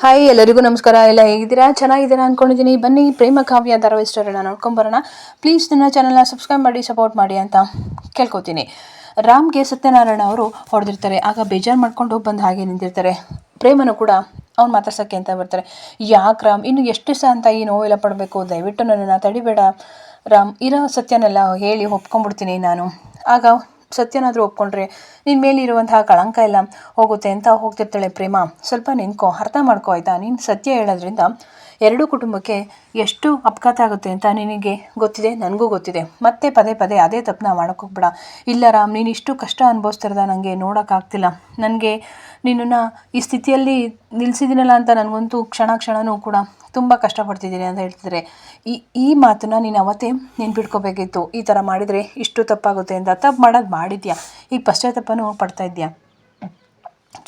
Hi ಎಲ್ಲರಿಗೂ ನಮಸ್ಕಾರ. ಎಲ್ಲ ಹೇಗಿದ್ದೀರಾ? ಚೆನ್ನಾಗಿದ್ದೀರಾ ಅಂದ್ಕೊಂಡಿದ್ದೀನಿ. ಬನ್ನಿ ಪ್ರೇಮ ಕಾವ್ಯ ಧಾರಾವಾಹಿ ಸ್ಟೋರಿನ ನೋಡ್ಕೊಂಬರೋಣ. ಪ್ಲೀಸ್ ನನ್ನ ಚಾನಲ್ನ ಸಬ್ಸ್ಕ್ರೈಬ್ ಮಾಡಿ ಸಪೋರ್ಟ್ ಮಾಡಿ ಅಂತ ಕೇಳ್ಕೊತೀನಿ. ರಾಮ್ಗೆ ಸತ್ಯನಾರಾಯಣ ಅವರು ಹೊಡೆದಿರ್ತಾರೆ. ಆಗ ಬೇಜಾರು ಮಾಡ್ಕೊಂಡು ಬಂದು ಹಾಗೆ ನಿಂತಿರ್ತಾರೆ. ಪ್ರೇಮನು ಕೂಡ ಅವ್ನು ಮಾತಾಡ್ಸೋಕ್ಕೆ ಅಂತ ಬರ್ತಾರೆ. ಯಾಕೆ ರಾಮ್, ಇನ್ನು ಎಷ್ಟು ದಿವಸ ಅಂತ ಈ ನೋವೆಲ್ಲ ಪಡಬೇಕು? ದಯವಿಟ್ಟು ನನ್ನನ್ನು ತಡಿಬೇಡ ರಾಮ್, ಇರೋ ಸತ್ಯನೆಲ್ಲ ಹೇಳಿ ಒಪ್ಕೊಂಡ್ಬಿಡ್ತೀನಿ ನಾನು. ಆಗ ಸತ್ಯನಾದರೂ ಒಪ್ಕೊಂಡ್ರೆ ನಿನ್ನ ಮೇಲಿರುವಂತಹ ಕಳಂಕ ಎಲ್ಲ ಹೋಗುತ್ತೆ ಅಂತ ಹೋಗ್ತಿರ್ತಾಳೆ ಪ್ರೇಮ. ಸ್ವಲ್ಪ ನಿಂತ್ಕೊ, ಅರ್ಥ ಮಾಡ್ಕೋ ಆಯಿತಾ? ನೀನು ಸತ್ಯ ಹೇಳೋದ್ರಿಂದ ಎರಡೂ ಕುಟುಂಬಕ್ಕೆ ಎಷ್ಟು ಅಪಘಾತ ಆಗುತ್ತೆ ಅಂತ ನಿನಗೆ ಗೊತ್ತಿದೆ, ನನಗೂ ಗೊತ್ತಿದೆ. ಮತ್ತೆ ಪದೇ ಪದೇ ಅದೇ ತಪ್ಪನ್ನ ಮಾಡೋಕ್ಕೋಗ್ಬೇಡ. ಇಲ್ಲ ರಾಮ್, ನೀನು ಇಷ್ಟು ಕಷ್ಟ ಅನುಭವಿಸ್ತಿರೋದ ನನಗೆ ನೋಡೋಕ್ಕಾಗ್ತಿಲ್ಲ. ನನಗೆ ನಿನ್ನನ್ನು ಈ ಸ್ಥಿತಿಯಲ್ಲಿ ನಿಲ್ಲಿಸಿದ್ದೀನಲ್ಲ ಅಂತ ನನಗಂತೂ ಕ್ಷಣ ಕ್ಷಣವೂ ಕೂಡ ತುಂಬ ಕಷ್ಟಪಡ್ತಿದ್ದೀನಿ ಅಂತ ಹೇಳ್ತಿದ್ದಾರೆ. ಈ ಮಾತನ್ನು ನೀನು ಅವತ್ತೇ ನೆನ್ಪಿಟ್ಕೋಬೇಕಿತ್ತು. ಈ ಥರ ಮಾಡಿದರೆ ಇಷ್ಟು ತಪ್ಪಾಗುತ್ತೆ ಅಂತ. ತಪ್ಪು ಮಾಡೋದು ಮಾಡಿದ್ಯಾ, ಈಗ ಪಶ್ಚಾತ್ತಾಪನೂ ಪಡ್ತಾ ಇದೆಯಾ?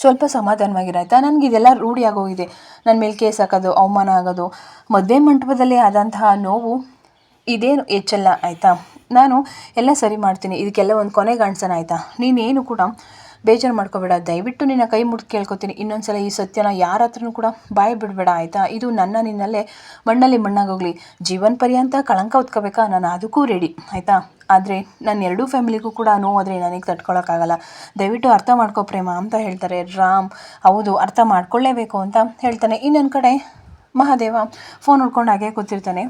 ಸ್ವಲ್ಪ ಸಮಾಧಾನವಾಗಿರಾಯ್ತಾ? ನನಗೆ ಇದೆಲ್ಲ ರೂಢಿ ಆಗೋಗಿದೆ. ನನ್ನ ಮೇಲೆ ಕೇಸ್ ಹಾಕೋದು, ಅವಮಾನ ಆಗೋದು, ಮದುವೆ ಮಂಟಪದಲ್ಲಿ ಆದಂತಹ ನೋವು ಇದೇನು ಹೆಚ್ಚಲ್ಲ ಆಯಿತಾ? ನಾನು ಎಲ್ಲ ಸರಿ ಮಾಡ್ತೀನಿ. ಇದಕ್ಕೆಲ್ಲ ಒಂದು ಕೊನೆ ಕಾಣಿಸೋಣ ಆಯಿತಾ? ನೀನೇನು ಕೂಡ ಬೇಜಾರು ಮಾಡ್ಕೋಬೇಡ. ದಯವಿಟ್ಟು ನಿನ್ನ ಕೈ ಮುಟ್ಟಿ ಕೇಳ್ಕೊತೀನಿ, ಇನ್ನೊಂದು ಸಲ ಈ ಸತ್ಯನ ಯಾರ ಹತ್ರನೂ ಕೂಡ ಬಾಯಿ ಬಿಡಬೇಡ ಆಯಿತಾ? ಇದು ನಿನ್ನಲ್ಲೇ ಮಣ್ಣಲ್ಲಿ ಮಣ್ಣಾಗೋಗಲಿ. ಜೀವನ ಪರ್ಯಂತ ಕಳಂಕ ಹೊತ್ಕೋಬೇಕಾ? ನಾನು ಅದಕ್ಕೂ ರೆಡಿ ಆಯಿತಾ? ಆದರೆ ನನ್ನ ಎರಡೂ ಫ್ಯಾಮಿಲಿಗೂ ಕೂಡ ನೋವಾದರೆ ನನಗೆ ತಡ್ಕೊಳಕ್ಕಾಗಲ್ಲ. ದಯವಿಟ್ಟು ಅರ್ಥ ಮಾಡ್ಕೋ ಪ್ರೇಮ ಅಂತ ಹೇಳ್ತಾರೆ. ರಾಮ್ ಹೌದು, ಅರ್ಥ ಮಾಡ್ಕೊಳ್ಳೇಬೇಕು ಅಂತ ಹೇಳ್ತಾನೆ. ಇನ್ನೊಂದು ಕಡೆ ಮಹಾದೇವ ಫೋನ್ ನೋಡ್ಕೊಂಡು ಹಾಗೆ ಕೂತಿರ್ತಾನೆ.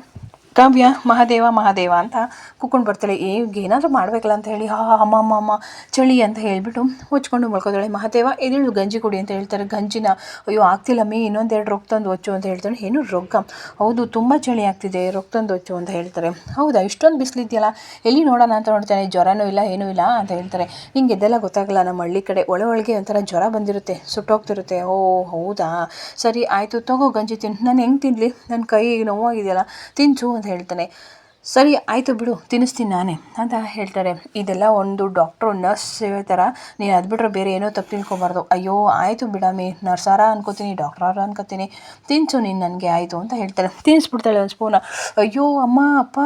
ಕಾವ್ಯ ಮಹಾದೇವ ಮಹಾದೇವ ಅಂತ ಕೂತ್ಕೊಂಡು ಬರ್ತಾಳೆ. ಏನಾದರೂ ಮಾಡಬೇಕಲ್ಲ ಅಂತ ಹೇಳಿ ಅಮ್ಮ ಚಳಿ ಅಂತ ಹೇಳಿಬಿಟ್ಟು ಹೊಚ್ಕೊಂಡು ಮಲ್ಕೋತಾಳೆ. ಮಹಾದೇವ ಎದೇಳು ಗಂಜಿ ಕುಡಿ ಅಂತ ಹೇಳ್ತಾರೆ. ಗಂಜಿನ ಅಯ್ಯೋ ಆಗ್ತಿಲ್ಲಮ್ಮಿ, ಇನ್ನೊಂದೆರಡು ರೊಕ್ಕ ತಂದು ಹೊಚ್ಚು ಅಂತ ಹೇಳ್ತಾಳೆ. ಏನು ರೊಕ್ಕ? ಹೌದು, ತುಂಬ ಚಳಿ ಆಗ್ತಿದೆ, ರೊಕ್ಕ ತಂದು ಹೊಚ್ಚು ಅಂತ ಹೇಳ್ತಾರೆ. ಹೌದಾ, ಇಷ್ಟೊಂದು ಬಿಸಿಲಿದೆಯಲ್ಲ, ಎಲ್ಲಿ ನೋಡೋಣ ಅಂತ ನೋಡ್ತಾನೆ. ಜ್ವರನೂ ಇಲ್ಲ, ಏನೂ ಇಲ್ಲ ಅಂತ ಹೇಳ್ತಾರೆ. ನಿಂಗೆ ಇದೆಲ್ಲ ಗೊತ್ತಾಗಲ್ಲ, ನಮ್ಮ ಹಳ್ಳಿ ಕಡೆ ಒಳಗೆ ಒಂಥರ ಜ್ವರ ಬಂದಿರುತ್ತೆ, ಸುಟ್ಟೋಗ್ತಿರುತ್ತೆ. ಓ ಹೌದಾ, ಸರಿ ಆಯಿತು, ತಗೋ ಗಂಜಿ ತಿನ್ನು. ನಾನು ಹೆಂಗೆ ತಿನ್ನಲಿ, ನನ್ನ ಕೈ ನೋವಾಗಿದೆಯಲ್ಲ, ತಿನ್ಸು ಅಂತ ಹೇಳ್ತಾನೆ. ಸರಿ ಆಯಿತು ಬಿಡು, ತಿನ್ನಿಸ್ತೀನಿ ನಾನೇ ಅಂತ ಹೇಳ್ತಾರೆ. ಇದೆಲ್ಲ ಒಂದು ಡಾಕ್ಟ್ರು ನರ್ಸ್ ಸೇವೆ ಥರ, ನೀನು ಅದು ಬಿಟ್ಟರೆ ಬೇರೆ ಏನೋ ತಪ್ಪು ತಿಳ್ಕೊಬಾರ್ದು. ಅಯ್ಯೋ ಆಯಿತು ಬಿಡಮ್ಮಿ, ನರ್ಸಾರ ಅನ್ಕೋತೀನಿ, ಡಾಕ್ಟ್ರಾರ ಅನ್ಕೋತೀನಿ, ತಿನ್ಸು ನೀನು ನನಗೆ ಆಯಿತು ಅಂತ ಹೇಳ್ತಾರೆ. ತಿನ್ನಿಸ್ಬಿಡ್ತಾಳೆ ಒಂದು ಸ್ಪೂನ. ಅಯ್ಯೋ ಅಮ್ಮ ಅಪ್ಪ,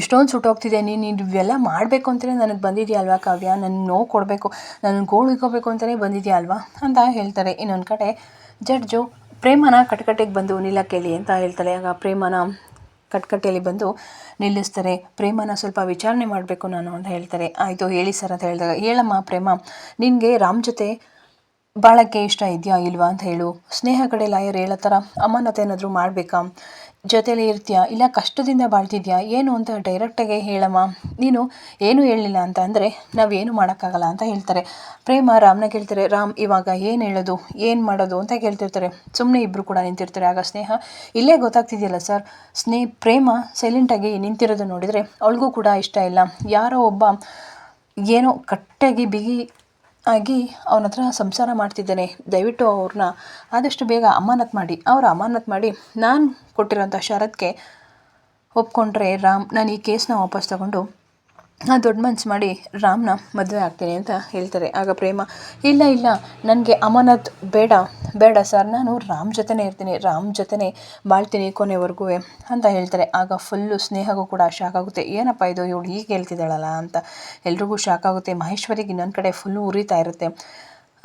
ಇಷ್ಟೊಂದು ಸುಟ್ಟೋಗ್ತಿದೆ, ನೀನು ಇವೆಲ್ಲ ಮಾಡಬೇಕು ಅಂತಲೇ ನನಗೆ ಬಂದಿದೆಯಾ ಅಲ್ವಾ ಕಾವ್ಯ? ನನಗೆ ನೋವು ಕೊಡಬೇಕು, ನನಗೆ ಗೋಳು ಇಕ್ಕೋಬೇಕು ಅಂತಲೇ ಬಂದಿದೆಯಾ ಅಲ್ವಾ ಅಂತ ಹೇಳ್ತಾರೆ. ಇನ್ನೊಂದು ಕಡೆ ಜಡ್ಜು ಪ್ರೇಮನ ಕಟ್ಕಟ್ಟೆಗೆ ಬಂದು ನಿಲ್ಲಕ್ಕೇಳಿ ಅಂತ ಹೇಳ್ತಾಳೆ. ಆಗ ಪ್ರೇಮನ ಕಟ್ಕಟ್ಟೆಯಲ್ಲಿ ಬಂದು ನಿಲ್ಲಿಸ್ತಾರೆ. ಪ್ರೇಮನ ಸ್ವಲ್ಪ ವಿಚಾರಣೆ ಮಾಡಬೇಕು ನಾನು ಅಂತ ಹೇಳ್ತಾರೆ. ಆಯಿತು ಹೇಳಿ ಸರ್ ಅಂತ ಹೇಳಿದಾಗ, ಹೇಳಮ್ಮ ಪ್ರೇಮ, ನಿನಗೆ ರಾಮ್ ಜೊತೆ ಬಾಳಕ್ಕೆ ಇಷ್ಟ ಇದೆಯಾ ಇಲ್ವಾ ಅಂತ ಹೇಳು. ಸ್ನೇಹ ಕಡೆ ಲಾಯರ್ ಹೇಳೋ ಥರ ಅಮಾನತೆ ಏನಾದರೂ ಮಾಡಬೇಕಾ? ಜೊತೆಯಲ್ಲಿ ಇರ್ತೀಯಾ ಇಲ್ಲ ಕಷ್ಟದಿಂದ ಬಾಳ್ತಿದ್ಯಾ ಏನು ಅಂತ ಡೈರೆಕ್ಟಾಗೆ ಹೇಳಮ್ಮ. ನೀನು ಏನು ಹೇಳಲಿಲ್ಲ ಅಂತ ಅಂದರೆ ನಾವೇನು ಮಾಡೋಕ್ಕಾಗಲ್ಲ ಅಂತ ಹೇಳ್ತಾರೆ. ಪ್ರೇಮ ರಾಮ್ನ ಕೇಳ್ತಾರೆ. ರಾಮ್ ಇವಾಗ ಏನು ಹೇಳೋದು, ಏನು ಮಾಡೋದು ಅಂತ ಕೇಳ್ತಿರ್ತಾರೆ. ಸುಮ್ಮನೆ ಇಬ್ಬರು ಕೂಡ ನಿಂತಿರ್ತಾರೆ. ಆಗ ಸ್ನೇಹ, ಇಲ್ಲೇ ಗೊತ್ತಾಗ್ತಿದೆಯಲ್ಲ ಸರ್, ಪ್ರೇಮ ಸೈಲೆಂಟಾಗಿ ನಿಂತಿರೋದು ನೋಡಿದರೆ ಅವಳಿಗೂ ಕೂಡ ಇಷ್ಟ ಇಲ್ಲ. ಯಾರೋ ಒಬ್ಬ ಏನೋ ಕಟ್ಟಾಗಿ ಬಿಗಿ ಆಗಿ ಅವನ ಹತ್ರ ಸಂಸಾರ ಮಾಡ್ತಿದ್ದಾನೆ. ದಯವಿಟ್ಟು ಅವ್ರನ್ನ ಆದಷ್ಟು ಬೇಗ ಅಮಾನತ್ ಮಾಡಿ, ನಾನು ಕೊಟ್ಟಿರೋಂಥ ಷರತ್ತಿಗೆ ಒಪ್ಕೊಂಡ್ರೆ ರಾಮ್, ನಾನು ಈ ಕೇಸನ್ನ ವಾಪಸ್ ತಗೊಂಡು ದೊಡ್ಡ ಮನ್ಸು ಮಾಡಿ ರಾಮ್ನ ಮದುವೆ ಆಗ್ತೀನಿ ಅಂತ ಹೇಳ್ತಾರೆ. ಆಗ ಪ್ರೇಮ, ಇಲ್ಲ ನನಗೆ ಅಮಾನತ್ ಬೇಡ ಸರ್, ನಾನು ರಾಮ್ ಜೊತೆನೇ ಇರ್ತೀನಿ, ರಾಮ್ ಜೊತೆನೇ ಬಾಳ್ತೀನಿ ಕೊನೆವರೆಗೂ ಅಂತ ಹೇಳ್ತಾರೆ. ಆಗ ಫುಲ್ಲು ಸ್ನೇಹಗೂ ಕೂಡ ಶಾಕ್ ಆಗುತ್ತೆ. ಏನಪ್ಪ ಇದು, ಇವಳು ಹೀಗೆ ಹೇಳ್ತಿದ್ದಾಳಲ್ಲ ಅಂತ ಎಲ್ರಿಗೂ ಶಾಕ್ ಆಗುತ್ತೆ. ಮಹೇಶ್ವರಿಗೆ ಇನ್ನೊಂದು ಕಡೆ ಫುಲ್ಲು ಉರಿತಾ ಇರುತ್ತೆ.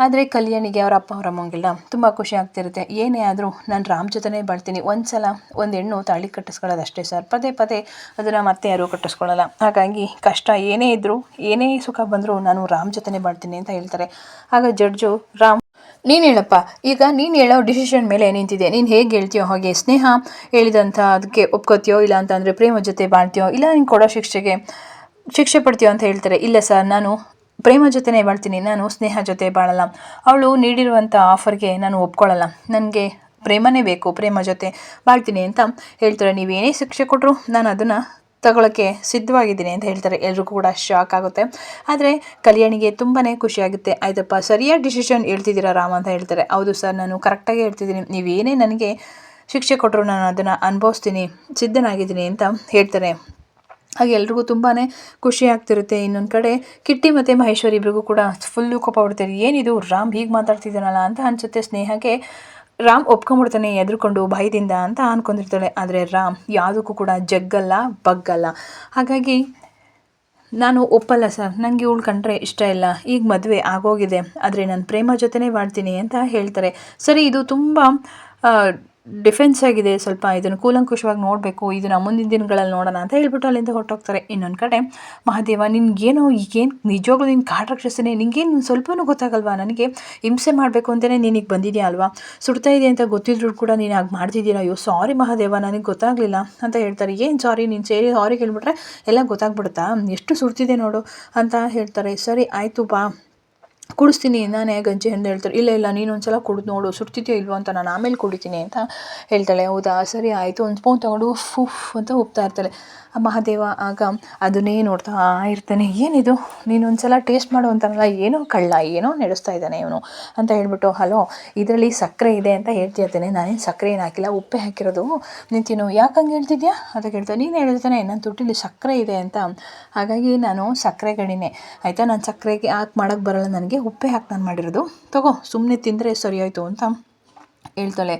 ಆದರೆ ಕಲ್ಯಾಣಿಗೆ ಅವರ ಅಪ್ಪ ಅವರ ಅಮ್ಮಂಗೆಲ್ಲ ತುಂಬ ಖುಷಿ ಆಗ್ತಿರುತ್ತೆ. ಏನೇ ಆದರೂ ನಾನು ರಾಮ್ ಜೊತೆನೇ ಬಾಳ್ತೀನಿ. ಒಂದು ಹೆಣ್ಣು ತಾಳಿ ಕಟ್ಟಿಸ್ಕೊಳ್ಳೋದು ಅಷ್ಟೇ ಸರ್, ಪದೇ ಅದನ್ನು ಮತ್ತೆ ಯಾರೂ ಕಟ್ಟಿಸ್ಕೊಳ್ಳಲ್ಲ. ಹಾಗಾಗಿ ಕಷ್ಟ ಏನೇ ಇದ್ದರೂ, ಏನೇ ಸುಖ ಬಂದರೂ ನಾನು ರಾಮ್ ಜೊತೆನೇ ಬಾಳ್ತೀನಿ ಅಂತ ಹೇಳ್ತಾರೆ. ಆಗ ಜಡ್ಜು, ರಾಮ್ ನೀನು ಹೇಳಪ್ಪ, ಈಗ ನೀನು ಹೇಳೋ ಡಿಸಿಷನ್ ಮೇಲೆ ನಿಂತಿದೆ, ನೀನು ಹೇಗೆ ಹೇಳ್ತೀಯೋ ಹಾಗೆ. ಸ್ನೇಹ ಹೇಳಿದಂಥ ಅದಕ್ಕೆ ಒಪ್ಕೋತೀಯೋ, ಇಲ್ಲ ಅಂತಂದರೆ ಪ್ರೇಮ ಜೊತೆ ಬಾಳ್ತೀಯೋ, ಇಲ್ಲ ನೀನು ಕೊಡೋ ಶಿಕ್ಷೆ ಪಡ್ತೀಯೋ ಅಂತ ಹೇಳ್ತಾರೆ. ಇಲ್ಲ ಸರ್, ನಾನು ಪ್ರೇಮ ಜೊತೆನೇ ಬಾಳ್ತೀನಿ, ನಾನು ಸ್ನೇಹ ಜೊತೆ ಬಾಳಲ್ಲ. ಅವಳು ನೀಡಿರುವಂಥ ಆಫರ್ಗೆ ನಾನು ಒಪ್ಕೊಳ್ಳಲ್ಲ, ನನಗೆ ಪ್ರೇಮನೇ ಬೇಕು, ಪ್ರೇಮ ಜೊತೆ ಬಾಳ್ತೀನಿ ಅಂತ ಹೇಳ್ತಾರೆ. ನೀವೇನೇ ಶಿಕ್ಷೆ ಕೊಟ್ಟರು ನಾನು ಅದನ್ನು ತಗೊಳ್ಳೋಕ್ಕೆ ಸಿದ್ಧವಾಗಿದ್ದೀನಿ ಅಂತ ಹೇಳ್ತಾರೆ. ಎಲ್ರಿಗೂ ಕೂಡ ಶಾಕ್ ಆಗುತ್ತೆ. ಆದರೆ ಕಲ್ಯಾಣಿಗೆ ತುಂಬಾ ಖುಷಿಯಾಗುತ್ತೆ. ಆಯ್ತಪ್ಪ, ಸರಿಯಾದ ಡಿಸಿಷನ್ ಹೇಳ್ತಿದ್ದೀರಾ ರಾಮ್ ಅಂತ ಹೇಳ್ತಾರೆ. ಹೌದು ಸರ್, ನಾನು ಕರೆಕ್ಟಾಗಿ ಹೇಳ್ತಿದ್ದೀನಿ, ನೀವೇನೇ ನನಗೆ ಶಿಕ್ಷೆ ಕೊಟ್ಟರು ನಾನು ಅದನ್ನು ಅನುಭವಿಸ್ತೀನಿ, ಸಿದ್ಧನಾಗಿದ್ದೀನಿ ಅಂತ ಹೇಳ್ತಾರೆ. ಹಾಗೆ ಎಲ್ರಿಗೂ ತುಂಬಾ ಖುಷಿ ಆಗ್ತಿರುತ್ತೆ. ಇನ್ನೊಂದು ಕಡೆ ಕಿಟ್ಟಿ ಮತ್ತು ಮಹೇಶ್ವರಿ ಇಬ್ರಿಗೂ ಕೂಡ ಫುಲ್ಲು ಕೋಪ ಬಿಡ್ತಾರೆ. ಏನಿದು ರಾಮ್ ಹೀಗೆ ಮಾತಾಡ್ತಿದ್ದಾನಲ್ಲ ಅಂತ ಅನಿಸುತ್ತೆ ಸ್ನೇಹಕ್ಕೆ. ರಾಮ್ ಒಪ್ಕೊಂಡ್ಬಿಡ್ತಾನೆ ಎದ್ರುಕೊಂಡು ಭಯದಿಂದ ಅಂತ ಅಂದ್ಕೊಂಡಿರ್ತಾಳೆ. ಆದರೆ ರಾಮ್ ಯಾವುದಕ್ಕೂ ಕೂಡ ಜಗ್ಗಲ್ಲ, ಬಗ್ಗಲ್ಲ. ಹಾಗಾಗಿ ನಾನು ಒಪ್ಪಲ್ಲ ಸರ್, ನನಗೆ ಇವಳು ಕಂಡ್ರೆ ಇಷ್ಟ ಇಲ್ಲ, ಈಗ ಮದುವೆ ಆಗೋಗಿದೆ, ಆದರೆ ನಾನು ಪ್ರೇಮ ಜೊತೆನೇ ಮಾಡ್ತೀನಿ ಅಂತ ಹೇಳ್ತಾರೆ. ಸರಿ, ಇದು ತುಂಬ ಡಿಫೆನ್ಸ್ ಆಗಿದೆ, ಸ್ವಲ್ಪ ಇದನ್ನು ಕೂಲಂಕುಷವಾಗಿ ನೋಡಬೇಕು, ಇದನ್ನು ಮುಂದಿನ ದಿನಗಳಲ್ಲಿ ನೋಡೋಣ ಅಂತ ಹೇಳ್ಬಿಟ್ಟು ಅಲ್ಲಿಂದ ಹೊರಟೋಗ್ತಾರೆ. ಇನ್ನೊಂದು ಕಡೆ ಮಹಾದೇವ, ನಿನ್ಗೇನೋ ಈಗೇನು ನಿಜವಾಗ್ಲೂ ನಿನ್ನ ಕಾಡು ರಾಕ್ಷಸನೇ, ನಿನಗೇನು ಸ್ವಲ್ಪನೂ ಗೊತ್ತಾಗಲ್ವಾ, ನನಗೆ ಹಿಂಸೆ ಮಾಡಬೇಕು ಅಂತಲೇ ನೀನೀಗ ಬಂದಿದೆಯಾ ಅಲ್ವಾ, ಸುಡ್ತಾ ಇದೆ ಅಂತ ಗೊತ್ತಿದ್ರು ಕೂಡ ನೀನು ಹಾಗೆ ಮಾಡ್ತಿದ್ದೀರಾ, ಅಯ್ಯೋ ಸಾರಿ ಮಹಾದೇವ, ನನಗೆ ಗೊತ್ತಾಗಲಿಲ್ಲ ಅಂತ ಹೇಳ್ತಾರೆ. ಏನು ಸಾರಿ, ನೀನು ಸಾರಿ ಕೇಳ್ಬಿಟ್ರೆ ಎಲ್ಲ ಗೊತ್ತಾಗ್ಬಿಡುತ್ತಾ, ಎಷ್ಟು ಸುಡ್ತಿದೆ ನೋಡು ಅಂತ ಹೇಳ್ತಾರೆ. ಸರಿ ಆಯಿತು ಬಾ ಕುಡಿಸ್ತೀನಿ ನಾನೇ ಗಂಜಿ ಅಂತ ಹೇಳ್ತಾರೆ. ಇಲ್ಲ ನೀನು ಒಂದ್ಸಲ ಕುಡಿದು ನೋಡು, ಸುಡ್ತಿದ್ಯೋ ಇಲ್ವೋ ಅಂತ, ನಾನು ಆಮೇಲೆ ಕುಡಿತೀನಿ ಅಂತ ಹೇಳ್ತಾಳೆ. ಹೌದಾ ಸರಿ ಆಯಿತು, ಒಂದು ಸ್ಪೂನ್ ತೊಗೊಂಡು ಫುಫ್ ಅಂತ ಉಪ್ತಾ ಇರ್ತಾಳೆ. ಆ ಮಹಾದೇವ ಆಗ ಅದನ್ನೇ ನೋಡ್ತಾ ಇರ್ತಾನೆ. ಏನಿದು, ನೀನು ಒಂದ್ಸಲ ಟೇಸ್ಟ್ ಮಾಡು ಅಂತಾನಲ್ಲ, ಏನೋ ಕಳ್ಳ, ಏನೋ ನಡೆಸ್ತಾ ಇದ್ದಾನೆ ಇವನು ಅಂತ ಹೇಳ್ಬಿಟ್ಟು, ಹಲೋ ಇದರಲ್ಲಿ ಸಕ್ಕರೆ ಇದೆ ಅಂತ ಹೇಳ್ತಿರ್ತಾನೆ. ನಾನೇನು ಸಕ್ಕರೆ ಏನು ಹಾಕಿಲ್ಲ, ಉಪ್ಪೇ ಹಾಕಿರೋದು, ನೀನು ಯಾಕೆ ಹಂಗೆ ಹೇಳ್ತಿದ್ಯಾ ಅಂತ ಕೇಳ್ತಾನೆ. ನೀನು ಹೇಳ್ತಾನೆ ನನ್ನ ತುಟ್ಟಿಲಿ ಸಕ್ಕರೆ ಇದೆ ಅಂತ, ಹಾಗಾಗಿ ನಾನು ಸಕ್ಕರೆ ಗಡಿನೇ ಆಯಿತಾ, ನಾನು ಸಕ್ಕರೆಗೆ ಹಾಕಿ ಮಾಡೋಕ್ಕೆ ಬರಲ್ಲ, ನನಗೆ ಉಪ್ಪೇ ಹಾಕಿ ನಾನು ಮಾಡಿರೋದು, ತಗೋ ಸುಮ್ಮನೆ ತಿಂದರೆ ಸರಿ ಆಯಿತು ಅಂತ ಹೇಳ್ತಾಳೆ.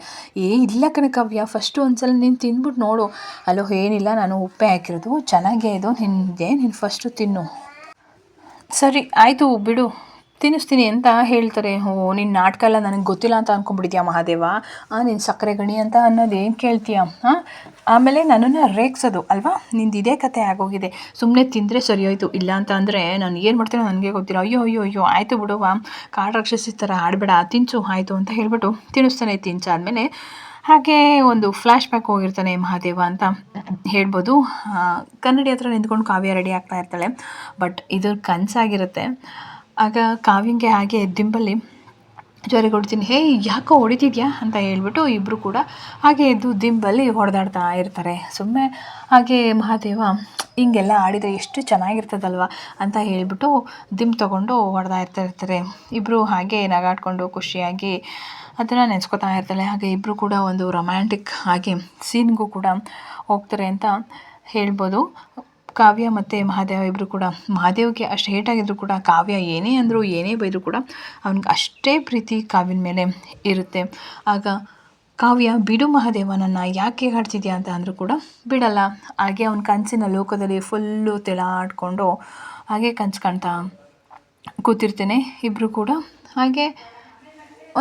ಇಲ್ಲ ಕನಕವ್ಯ, ಫಸ್ಟು ಒಂದ್ಸಲ ನೀನು ತಿಂದ್ಬಿಟ್ಟು ನೋಡು. ಅಲ್ಲೋ ಏನಿಲ್ಲ, ನಾನು ಉಪ್ಪೇ ಹಾಕಿರೋದು, ಚೆನ್ನಾಗೇ ಇದು, ನೀನು ಫಸ್ಟು ತಿನ್ನು. ಸರಿ ಆಯಿತು ಬಿಡು, ತಿನ್ನಿಸ್ತೀನಿ ಅಂತ ಹೇಳ್ತಾರೆ. ನಿನ್ನ ನಾಟಕ ಎಲ್ಲ ನನಗೆ ಗೊತ್ತಿಲ್ಲ ಅಂತ ಅಂದ್ಕೊಂಡ್ಬಿಟ್ಟಿದ್ಯಾ ಮಹಾದೇವ, ನೀನು ಸಕ್ಕರೆ ಗಣಿ ಅಂತ ಅನ್ನೋದೇನು ಕೇಳ್ತೀಯ, ಆಮೇಲೆ ನನ್ನನ್ನು ರೇಗಿಸೋದು ಅಲ್ವಾ, ನಿಂದು ಇದೇ ಕತೆ ಆಗೋಗಿದೆ, ಸುಮ್ಮನೆ ತಿಂದರೆ ಸರಿ ಹೋಯ್ತು, ಇಲ್ಲ ಅಂತ ಅಂದರೆ ನಾನು ಏನು ಮಾಡ್ತೀನೋ ನನಗೆ ಗೊತ್ತಿಲ್ಲ. ಅಯ್ಯೋ ಆಯಿತು ಬಿಡುವ, ಕಾಡು ರಾಕ್ಷಸಿ ಥರ ಆಡಬೇಡ, ತಿನ್ಸು ಆಯಿತು ಅಂತ ಹೇಳ್ಬಿಟ್ಟು ತಿನ್ನಿಸ್ತಾನೆ. ತಿನ್ಸಾದ್ಮೇಲೆ ಹಾಗೆ ಒಂದು ಫ್ಲ್ಯಾಶ್ ಬ್ಯಾಕ್ ಹೋಗಿರ್ತಾನೆ ಮಹಾದೇವ ಅಂತ ಹೇಳ್ಬೋದು. ಕನ್ನಡಿ ಹತ್ರ ನಿಂತ್ಕೊಂಡು ಕಾವ್ಯ ರೆಡಿ ಆಗ್ತಾ ಇರ್ತಾಳೆ, ಬಟ್ ಇದು ಕನಸಾಗಿರುತ್ತೆ. ಆಗ ಕಾವ್ಯಂಗೆ ಹಾಗೆ ದಿಂಬಲ್ಲಿ ಜ್ವರ ಕೊಡ್ತೀನಿ, ಹೇ ಯಾಕೋ ಹೊಡಿತಿದ್ಯಾ ಅಂತ ಹೇಳ್ಬಿಟ್ಟು ಇಬ್ಬರು ಕೂಡ ಹಾಗೆ ಎದ್ದು ದಿಂಬಲ್ಲಿ ಹೊಡೆದಾಡ್ತಾ ಇರ್ತಾರೆ. ಸುಮ್ಮನೆ ಹಾಗೆ ಮಹಾದೇವ ಹಿಂಗೆಲ್ಲ ಆಡಿದರೆ ಎಷ್ಟು ಚೆನ್ನಾಗಿರ್ತದಲ್ವ ಅಂತ ಹೇಳ್ಬಿಟ್ಟು ದಿಂಬು ತೊಗೊಂಡು ಹೊಡೆದಾ ಇರ್ತಾರೆ. ಇಬ್ಬರು ಹಾಗೆ ನಗಾಡ್ಕೊಂಡು ಖುಷಿಯಾಗಿ ಅದನ್ನು ನೆನೆಸ್ಕೊತಾ ಇರ್ತಾಳೆ. ಹಾಗೆ ಇಬ್ಬರು ಕೂಡ ಒಂದು ರೊಮ್ಯಾಂಟಿಕ್ ಹಾಗೆ ಸೀನ್ಗೂ ಕೂಡ ಹೋಗ್ತಾರೆ ಅಂತ ಹೇಳ್ಬೋದು. ಕಾವ್ಯ ಮತ್ತು ಮಹಾದೇವ ಇಬ್ಬರು ಕೂಡ, ಮಹಾದೇವ್ಗೆ ಅಷ್ಟು ಹೇಟಾಗಿದ್ರು ಕೂಡ ಕಾವ್ಯ ಏನೇ ಅಂದರೂ ಏನೇ ಬೈದರೂ ಕೂಡ ಅವ್ನಿಗೆ ಅಷ್ಟೇ ಪ್ರೀತಿ ಕಾವ್ಯನ ಮೇಲೆ ಇರುತ್ತೆ. ಆಗ ಕಾವ್ಯ ಬಿಡು ಮಹಾದೇವನನ್ನು ಯಾಕೆ ಹಾಡ್ತಿದ್ಯಾ ಅಂತ ಅಂದರೂ ಕೂಡ ಬಿಡಲ್ಲ. ಹಾಗೆ ಅವ್ನ ಕನಸಿನ ಲೋಕದಲ್ಲಿ ಫುಲ್ಲು ತೆಲಾಡ್ಕೊಂಡು ಹಾಗೆ ಕನಸು ಕಾಣ್ತಾ ಕೂತಿರ್ತೇನೆ. ಇಬ್ಬರು ಕೂಡ ಹಾಗೆ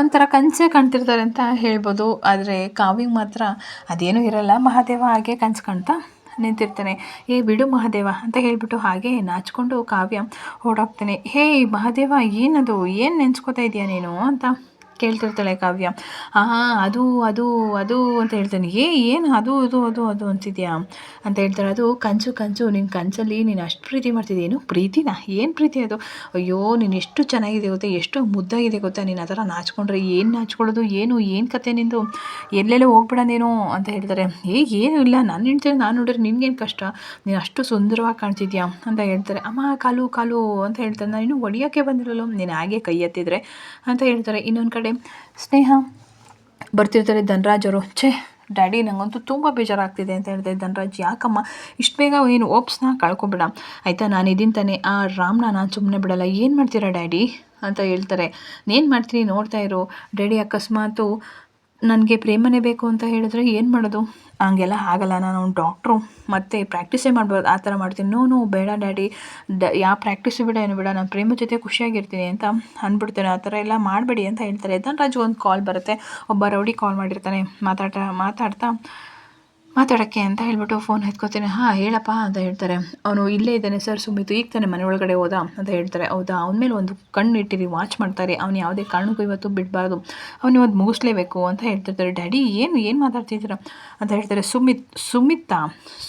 ಒಂಥರ ಕನಸೇ ಕಾಣ್ತಿರ್ತಾರೆ ಅಂತ ಹೇಳ್ಬೋದು. ಆದರೆ ಕಾವ್ಯಗೆ ಮಾತ್ರ ಅದೇನೂ ಇರಲ್ಲ. ಮಹಾದೇವ ಹಾಗೆ ಕನಸು ಕಾಣ್ತಾ ನಿಂತಿರ್ತಾನೆ. ಬಿಡು ಮಹಾದೇವ ಅಂತ ಹೇಳ್ಬಿಟ್ಟು ಹಾಗೆ ನಾಚಿಕೊಂಡು ಕಾವ್ಯ ಓಡೋಗ್ತಾನೆ. ಮಹಾದೇವ, ಏನದು, ಏನು ನೆನೆಸ್ಕೋತಾ ಇದೆಯಾ ನೀನು ಅಂತ ಕೇಳ್ತಿರ್ತಾಳೆ ಕಾವ್ಯ. ಅದು ಅದು ಅದು ಅಂತ ಹೇಳ್ತಾನೆ. ಏನು ಅದು ಅದು ಅದು ಅದು ಅಂತಿದ್ಯಾ ಅಂತ ಹೇಳ್ತಾರೆ. ಅದು ಕನಸು ನಿನ್ನ ಕನಸಲ್ಲಿ ನೀನು ಅಷ್ಟು ಪ್ರೀತಿ ಮಾಡ್ತಿದ್ದೀನು. ಪ್ರೀತಿನ, ಏನು ಪ್ರೀತಿ ಅದು, ಅಯ್ಯೋ ನೀನು ಎಷ್ಟು ಚೆನ್ನಾಗಿದೆ ಗೊತ್ತಾ, ಎಷ್ಟು ಮುದ್ದಾಗಿದೆ ಗೊತ್ತಾ, ನೀನು ಆ ಥರ ನಾಚ್ಕೊಂಡ್ರೆ ಏನು ನಾಚ್ಕೊಳ್ಳೋದು, ಏನು ಕತೆ ನಿಂದು, ಎಲ್ಲೆಲ್ಲೋ ಹೋಗ್ಬೇಡ ನೀನು ಅಂತ ಹೇಳ್ತಾರೆ. ಏನೂ ಇಲ್ಲ, ನಾನು ಹೇಳ್ತೇನೆ, ನಾನು ನೋಡಿದ್ರೆ ನಿನ್ಗೇನು ಕಷ್ಟ, ನೀನು ಅಷ್ಟು ಸುಂದರವಾಗಿ ಕಾಣ್ತಿದ್ಯಾ ಅಂತ ಹೇಳ್ತಾರೆ. ಅಮ್ಮ ಕಾಲು ಅಂತ ಹೇಳ್ತಾರೆ. ನಾನು ಇನ್ನೂ ಹೊಡಿಯೋಕ್ಕೆ ಬಂದಿರಲ್ಲ, ನೀನು ಹಾಗೆ ಕೈ ಎತ್ತಿದ್ರೆ ಅಂತ ಹೇಳ್ತಾರೆ. ಇನ್ನೊಂದು ಕಡೆ ಸ್ನೇಹ ಬರ್ತಿರ್ತಾರೆ. ಧನರಾಜ್ ಅವರು, ಡ್ಯಾಡಿ ನನಗಂತೂ ತುಂಬ ಬೇಜಾರಾಗ್ತಿದೆ ಅಂತ ಹೇಳ್ತಾರೆ. ಧನರಾಜ್, ಯಾಕಮ್ಮ ಇಷ್ಟು ಬೇಗ ನೀನು ಓಪ್ಸ್ನ ಕಳ್ಕೊಬೇಡ ಆಯಿತಾ, ನಾನು ಇದೀನಿ ತಾನೆ, ಆ ರಾಮ್ನ ನಾನು ಸುಮ್ಮನೆ ಬಿಡಲ್ಲ, ಏನು ಮಾಡ್ತೀರಾ ಡ್ಯಾಡಿ ಅಂತ ಹೇಳ್ತಾರೆ. ಏನು ಮಾಡ್ತೀನಿ ನೋಡ್ತಾ ಇರು ಡ್ಯಾಡಿ, ಅಕಸ್ಮಾತು ನನಗೆ ಪ್ರೇಮನೇ ಬೇಕು ಅಂತ ಹೇಳಿದ್ರೆ ಏನು ಮಾಡೋದು, ಹಂಗೆಲ್ಲ ಆಗಲ್ಲ, ನಾನು ಡಾಕ್ಟ್ರು ಮತ್ತು ಪ್ರಾಕ್ಟೀಸೇ ಮಾಡ್ಬೋದು, ಆ ಥರ ಮಾಡ್ತೀನಿ. ನೋ ಬೇಡ ಡ್ಯಾಡಿ, ಯಾವ ಪ್ರಾಕ್ಟೀಸು ಬೇಡ ಏನು ಬೇಡ, ನಾನು ಪ್ರೇಮ ಜೊತೆ ಖುಷಿಯಾಗಿರ್ತೀನಿ ಅಂತ ಅಂದ್ಬಿಡ್ತೇನೆ, ಆ ಥರ ಎಲ್ಲ ಮಾಡಬೇಡಿ ಅಂತ ಹೇಳ್ತಾರೆ. ಧನರಾಜ್ ಒಂದು ಕಾಲ್ ಬರುತ್ತೆ, ಒಬ್ಬ ರೌಡಿ ಕಾಲ್ ಮಾಡಿರ್ತಾನೆ. ಮಾತಾಡೋಕ್ಕೆ ಅಂತ ಹೇಳ್ಬಿಟ್ಟು ಫೋನ್ ಎತ್ಕೋತೀನಿ. ಹೇಳಪ್ಪ ಅಂತ ಹೇಳ್ತಾರೆ. ಅವನು ಇಲ್ಲೇ ಇದ್ದಾನೆ ಸರ್ ಸುಮಿತು, ಈಗ ತಾನೆ ಮನೆ ಒಳಗಡೆ ಹೋದ ಅಂತ ಹೇಳ್ತಾರೆ. ಹೌದಾ, ಅವನ ಮೇಲೆ ಒಂದು ಕಣ್ಣು ಇಟ್ಟಿರಿ, ವಾಚ್ ಮಾಡ್ತಾರೆ, ಅವ್ನು ಯಾವುದೇ ಕಾರಣಕ್ಕೂ ಇವತ್ತು ಬಿಡಬಾರ್ದು, ಅವ್ನು ಇವತ್ತು ಮುಗಿಸ್ಲೇಬೇಕು ಅಂತ ಹೇಳ್ತಿರ್ತಾರೆ. ಡ್ಯಾಡಿ ಏನು ಮಾತಾಡ್ತಿದ್ದೀರಾ ಅಂತ ಹೇಳ್ತಾರೆ.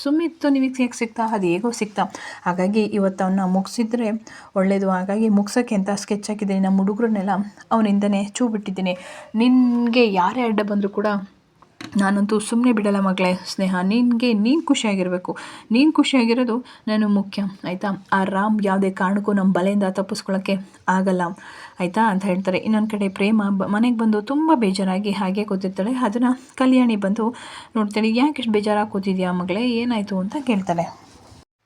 ಸುಮಿತ್ ನಿಮಗೆ ಹೇಗೆ ಸಿಗ್ತಾ, ಅದು ಹೇಗೋ ಸಿಗ್ತಾ, ಹಾಗಾಗಿ ಇವತ್ತು ಅವನ್ನ ಮುಗಿಸಿದ್ರೆ ಒಳ್ಳೆಯದು, ಹಾಗಾಗಿ ಮುಗ್ಸೋಕ್ಕೆ ಅಂತ ಸ್ಕೆಚ್ ಹಾಕಿದ್ದೀನಿ, ನಮ್ಮ ಹುಡುಗರನ್ನೆಲ್ಲ ಅವನಿಂದನೇ ಬಿಟ್ಟಿದ್ದೀನಿ, ನಿನಗೆ ಯಾರೇ ಅಡ್ಡ ಬಂದರೂ ಕೂಡ ನಾನಂತೂ ಸುಮ್ಮನೆ ಬಿಡಲ್ಲ ಮಗಳೇ ಸ್ನೇಹ, ನೀನು ಖುಷಿಯಾಗಿರಬೇಕು, ನೀನು ಖುಷಿಯಾಗಿರೋದು ನಾನು ಮುಖ್ಯ ಆಯಿತಾ. ಆ ರಾಮ್ ಯಾವುದೇ ಕಾರಣಕ್ಕೂ ನಮ್ಮ ಬಲೆಯಿಂದ ತಪ್ಪಿಸ್ಕೊಳ್ಳೋಕ್ಕೆ ಆಗಲ್ಲ ಆಯಿತಾ ಅಂತ ಹೇಳ್ತಾರೆ. ಇನ್ನೊಂದು ಕಡೆ ಪ್ರೇಮ ಮನೆಗೆ ಬಂದು ತುಂಬ ಬೇಜಾರಾಗಿ ಹಾಗೆ ಕೂತಿರ್ತಾಳೆ. ಅದನ್ನು ಕಲ್ಯಾಣಿ ಬಂದು ನೋಡ್ತಾಳೆ. ಯಾಕೆ ಇಷ್ಟು ಬೇಜಾರಾಗಿ ಕೂತಿದ್ಯಾ ಮಗಳೇ, ಏನಾಯಿತು ಅಂತ ಕೇಳ್ತಾಳೆ.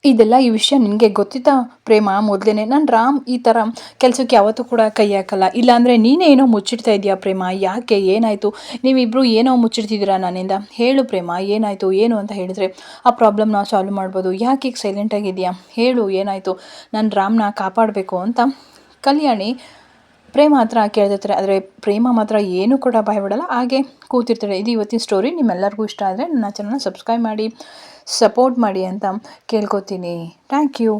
ಇದೆಲ್ಲ ಈ ವಿಷಯ ನಿನಗೆ ಗೊತ್ತಿತ್ತಾ ಪ್ರೇಮ ಮೊದಲೇ? ನಾನು ರಾಮ್ ಈ ಥರ ಕೆಲಸಕ್ಕೆ ಯಾವತ್ತೂ ಕೂಡ ಕೈ ಹಾಕಲ್ಲ. ಇಲ್ಲಾಂದರೆ ನೀನೇ ಏನೋ ಮುಚ್ಚಿಡ್ತಾ ಇದೆಯಾ ಪ್ರೇಮ? ಯಾಕೆ, ಏನಾಯಿತು? ನೀವಿಬ್ಬರು ಏನೋ ಮುಚ್ಚಿಡ್ತಿದ್ದೀರಾ ನನ್ನಿಂದ? ಹೇಳು ಪ್ರೇಮ, ಏನಾಯಿತು ಏನು ಅಂತ ಹೇಳಿದರೆ ಆ ಪ್ರಾಬ್ಲಮ್ ನಾವು ಸಾಲ್ವ್ ಮಾಡ್ಬೋದು. ಯಾಕೆ ಈಗ ಸೈಲೆಂಟಾಗಿದೆಯಾ? ಹೇಳು ಏನಾಯಿತು? ನಾನು ರಾಮ್ನ ಕಾಪಾಡಬೇಕು ಅಂತ ಕಲ್ಯಾಣಿ ಪ್ರೇಮ ಹತ್ರ ಕೇಳ್ತಿರ್ತಾರೆ. ಆದರೆ ಪ್ರೇಮ ಮಾತ್ರ ಏನೂ ಕೂಡ ಭಯಪಡಲ್ಲ, ಹಾಗೆ ಕೂತಿರ್ತಾಳೆ. ಇದು ಇವತ್ತಿನ ಸ್ಟೋರಿ. ನಿಮ್ಮೆಲ್ಲರಿಗೂ ಇಷ್ಟ ಆದರೆ ನನ್ನ ಚಾನಲ್ನ ಸಬ್ಸ್ಕ್ರೈಬ್ ಮಾಡಿ, ಸಪೋರ್ಟ್ ಮಾಡಿ ಅಂತ ಕೇಳ್ಕೊತೀನಿ. Thank you.